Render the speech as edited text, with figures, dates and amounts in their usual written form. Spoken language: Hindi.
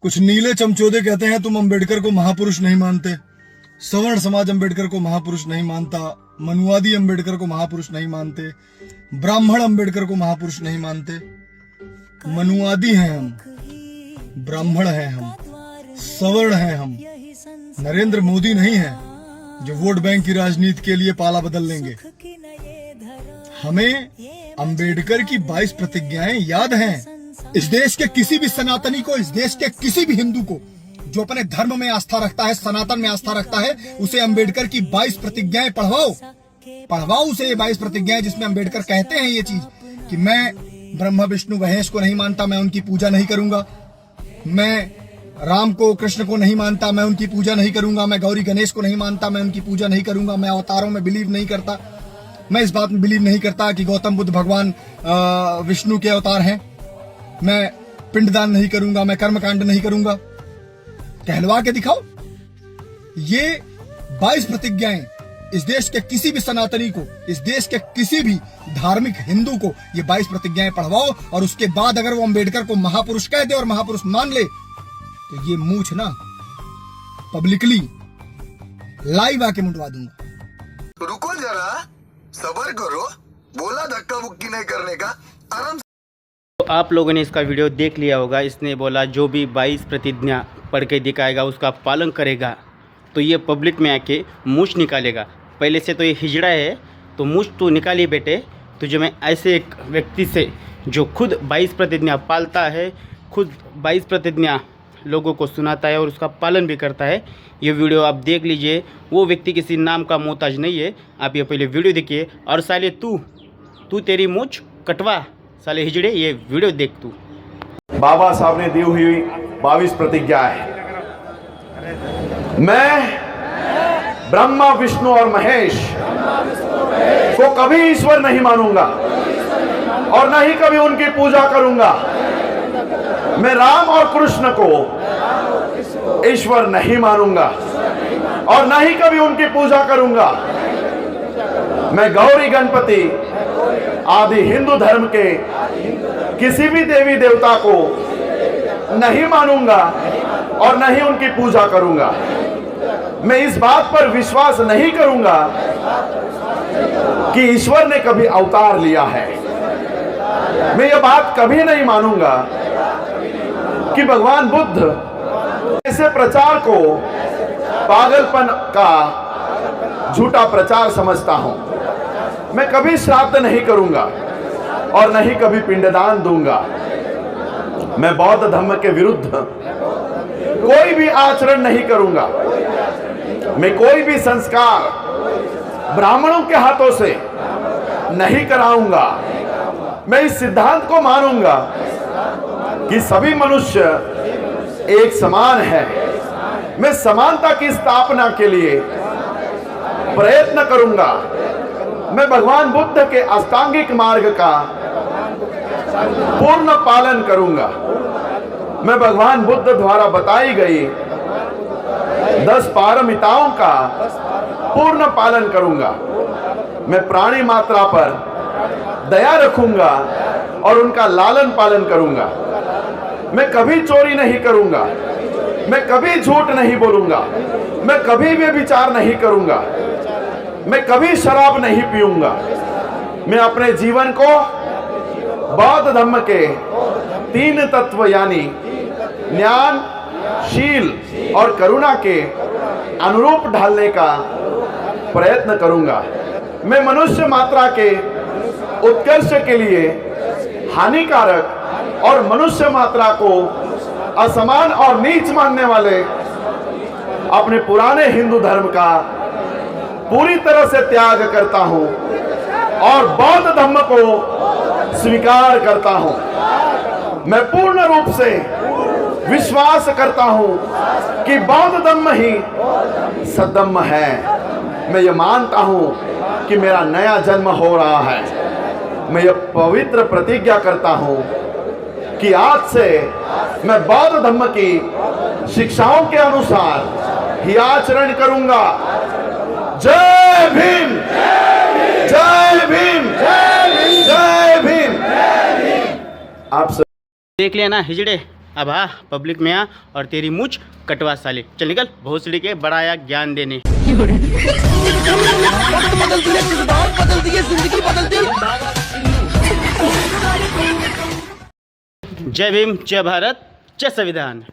कुछ नीले चमचोदे कहते हैं तुम अंबेडकर को महापुरुष नहीं मानते, सवर्ण समाज अंबेडकर को महापुरुष नहीं मानता, मनुवादी अंबेडकर को महापुरुष नहीं मानते, ब्राह्मण अंबेडकर को महापुरुष नहीं मानते। मनुवादी हैं हम, ब्राह्मण हैं हम, सवर्ण हैं हम। नरेंद्र मोदी नहीं है जो वोट बैंक की राजनीति के लिए पाला बदल लेंगे। हमें अंबेडकर की 22 प्रतिज्ञाएं याद हैं। इस देश के किसी भी सनातनी को, इस देश के किसी भी हिंदू को जो अपने धर्म में आस्था रखता है, सनातन में आस्था रखता है, उसे अंबेडकर की 22 प्रतिज्ञाएं पढ़वाओ उसे ये 22 प्रतिज्ञाएं जिसमें अंबेडकर कहते हैं ये चीज कि मैं ब्रह्मा विष्णु महेश को नहीं मानता, मैं उनकी पूजा नहीं करूंगा, मैं राम को कृष्ण को नहीं मानता, मैं उनकी पूजा नहीं करूंगा, मैं गौरी गणेश को नहीं मानता, मैं उनकी पूजा नहीं करूंगा, मैं अवतारों में बिलीव नहीं करता, मैं इस बात में बिलीव नहीं करता कि गौतम बुद्ध भगवान विष्णु के अवतार हैं, मैं पिंडदान नहीं करूंगा, मैं कर्मकांड नहीं करूंगा। कहलवा के दिखाओ। ये 22 प्रतिज्ञाएं इस देश के किसी भी सनातनी को, इस देश के किसी भी धार्मिक हिंदू को ये 22 प्रतिज्ञाएं पढ़वाओ, और उसके बाद अगर वो अंबेडकर को महापुरुष कह दे और महापुरुष मान ले तो ये मूछ ना पब्लिकली लाइव आके मुंडवा दूंगा। रुको जरा, सब्र करो, बोला धक्का मुक्की नहीं करने का, आराम। तो आप लोगों ने इसका वीडियो देख लिया होगा। इसने बोला जो भी 22 प्रतिज्ञा पढ़ के दिखाएगा उसका पालन करेगा तो ये पब्लिक में आके मूछ निकालेगा। पहले से तो ये हिजड़ा है, तो मूछ तो निकालिए बेटे। तुझे मैं ऐसे एक व्यक्ति से जो खुद 22 प्रतिज्ञा पालता है, खुद 22 प्रतिज्ञा लोगों को सुनाता है और उसका पालन भी करता है, ये वीडियो आप देख लीजिए। वो व्यक्ति किसी नाम का मोहताज नहीं है। आप ये पहले वीडियो देखिए। और साले तू तेरी मूछ कटवा, साले हिजड़े, ये वीडियो देख तू। बाबा साहब ने दी हुई 22 प्रतिज्ञाएं। मैं ब्रह्मा विष्णु और महेश को कभी ईश्वर नहीं मानूंगा और न ही कभी उनकी पूजा करूंगा। मैं राम और कृष्ण को ईश्वर नहीं मानूंगा और न ही कभी उनकी पूजा करूंगा। मैं गौरी गणपति आदि हिंदू धर्म के किसी भी देवी देवता को नहीं मानूंगा और न ही उनकी पूजा करूंगा। मैं इस बात पर विश्वास नहीं करूंगा कि ईश्वर ने कभी अवतार लिया है। मैं ये बात कभी नहीं मानूंगा कि भगवान बुद्ध ऐसे प्रचार को पागलपन का झूठा प्रचार समझता हूं। मैं कभी श्राद्ध नहीं करूंगा और न ही कभी पिंडदान दूंगा। मैं बौद्ध धर्म के विरुद्ध कोई भी आचरण नहीं करूंगा। मैं कोई भी संस्कार ब्राह्मणों के हाथों से नहीं कराऊंगा। मैं इस सिद्धांत को मानूंगा कि सभी मनुष्य एक समान है। मैं समानता की स्थापना के लिए प्रयत्न करूंगा। मैं भगवान बुद्ध के अष्टांगिक मार्ग का पूर्ण पालन करूंगा। मैं भगवान बुद्ध द्वारा बताई गई 10 पारमिताओं का पूर्ण पालन करूंगा। मैं प्राणी मात्रा पर दया रखूंगा और उनका लालन पालन करूंगा। मैं कभी चोरी नहीं करूंगा। मैं कभी झूठ नहीं बोलूंगा। मैं कभी व्यभिचार नहीं करूंगा। मैं कभी शराब नहीं पीऊंगा। मैं अपने जीवन को बौद्ध धर्म के 3 तत्व यानी ज्ञान, शील और करुणा के अनुरूप ढालने का प्रयत्न करूंगा। मैं मनुष्य मात्रा के उत्कर्ष के लिए हानिकारक और मनुष्य मात्रा को असमान और नीच मानने वाले अपने पुराने हिंदू धर्म का पूरी तरह से त्याग करता हूं और बौद्ध धर्म को स्वीकार करता हूं। मैं पूर्ण रूप से विश्वास करता हूं कि बौद्ध धर्म ही सद्धम्म है। मैं ये मानता हूं कि मेरा नया जन्म हो रहा है। मैं ये पवित्र प्रतिज्ञा करता हूं कि आज से मैं बौद्ध धर्म की शिक्षाओं के अनुसार ही आचरण करूंगा। जय भीम, जय भीम, जय भीम। आप देख लिया ना हिजड़े, अब हाँ पब्लिक में आ और तेरी मूछ कटवा साले। चल निकल, भोसड़ी के बड़ा आया ज्ञान देने। जय भीम, जय भारत, जय संविधान।